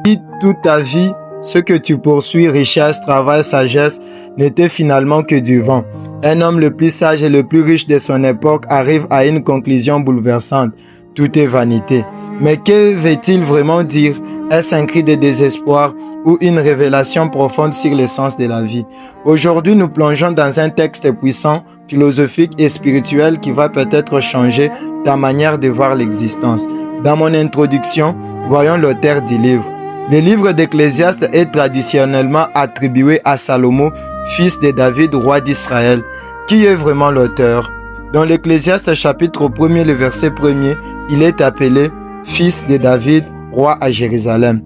Si toute ta vie, ce que tu poursuis, richesse, travail, sagesse, n'était finalement que du vent. Un homme le plus sage et le plus riche de son époque arrive à une conclusion bouleversante. Tout est vanité. Mais que veut-il vraiment dire? Est-ce un cri de désespoir ou une révélation profonde sur l'essence de la vie? Aujourd'hui, nous plongeons dans un texte puissant, philosophique et spirituel qui va peut-être changer ta manière de voir l'existence. Dans mon introduction, voyons l'auteur du livre. Le livre d'Ecclésiaste est traditionnellement attribué à Salomon, fils de David, roi d'Israël. Qui est vraiment l'auteur? Dans l'Ecclésiaste chapitre 1er, le verset 1er, il est appelé fils de David, roi à Jérusalem.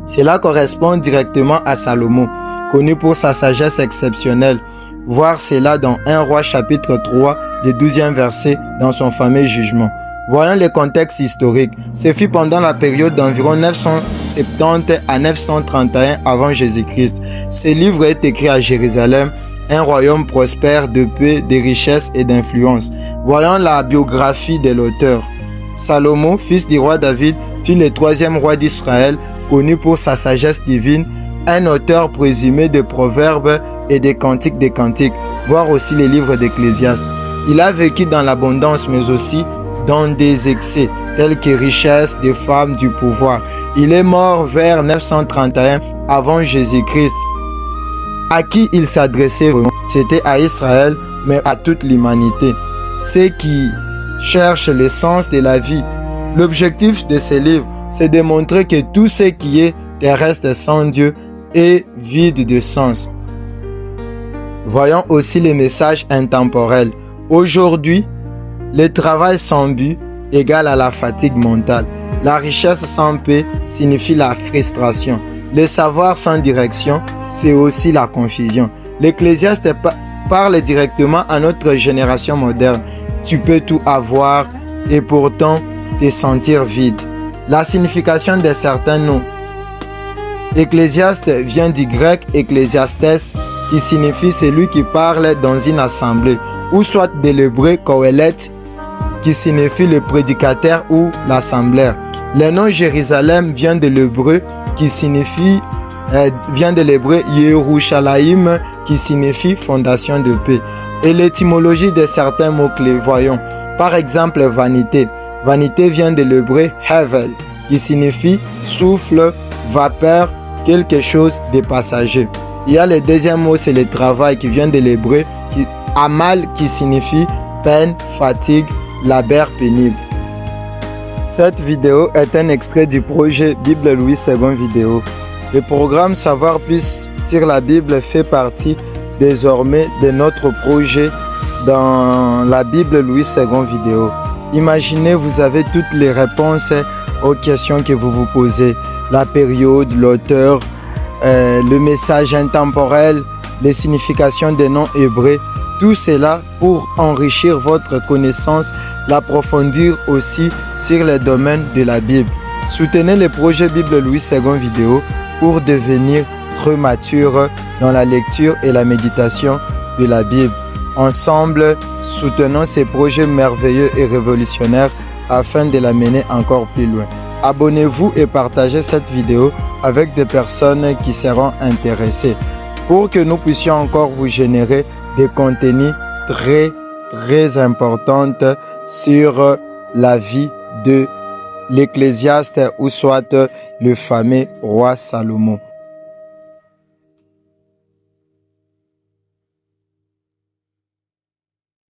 Cela correspond directement à Salomon, connu pour sa sagesse exceptionnelle. Voir cela dans 1 Roi chapitre 3, le 12e verset, dans son fameux jugement. Voyons le contexte historique. Ce fut pendant la période d'environ 970 à 931 avant Jésus-Christ. Ce livre est écrit à Jérusalem, un royaume prospère de paix, de richesse et d'influence. Voyons la biographie de l'auteur. Salomon, fils du roi David, fut le troisième roi d'Israël, connu pour sa sagesse divine, un auteur présumé de proverbes et des cantiques, voir aussi les livres d'Ecclésiaste. Il a vécu dans l'abondance, mais aussi dans des excès, tels que richesse, des femmes, du pouvoir. Il est mort vers 931 avant Jésus-Christ. À qui il s'adressait vraiment? C'était à Israël, mais à toute l'humanité. Ceux qui cherchent le sens de la vie. L'objectif de ce livre, c'est de montrer que tout ce qui est terrestre sans Dieu est vide de sens. Voyons aussi les messages intemporels. Aujourd'hui, le travail sans but égale à la fatigue mentale. La richesse sans paix signifie la frustration. Le savoir sans direction, c'est aussi la confusion. L'Ecclésiaste parle directement à notre génération moderne. Tu peux tout avoir et pourtant te sentir vide. La signification de certains noms. Ecclésiaste vient du grec ecclésiastes qui signifie celui qui parle dans une assemblée, ou soit de l'hébreu kohelet qui signifie le prédicateur ou l'assembleur. Le nom Jérusalem vient de l'hébreu qui signifie Yerushalayim qui signifie fondation de paix. Et l'étymologie de certains mots-clés, voyons. Par exemple, vanité. Vanité vient de l'hébreu hevel qui signifie souffle, vapeur, quelque chose de passager. Il y a le deuxième mot, c'est le travail qui vient de l'hébreu amal qui signifie peine, fatigue, labeur pénible. Cette vidéo est un extrait du projet Bible Louis II vidéo. Le programme Savoir plus sur la Bible fait partie désormais de notre projet dans la Bible Louis II vidéo. Imaginez, vous avez toutes les réponses aux questions que vous vous posez. La période, l'auteur, le message intemporel, les significations des noms hébreux. Tout cela pour enrichir votre connaissance, l'approfondir aussi sur le domaine de la Bible. Soutenez le projet Bible Louis II vidéo pour devenir très mature dans la lecture et la méditation de la Bible. Ensemble, soutenons ces projets merveilleux et révolutionnaires afin de la mener encore plus loin. Abonnez-vous et partagez cette vidéo avec des personnes qui seront intéressées pour que nous puissions encore vous générer des contenus très importants sur la vie de l'Ecclésiaste ou soit le fameux roi Salomon.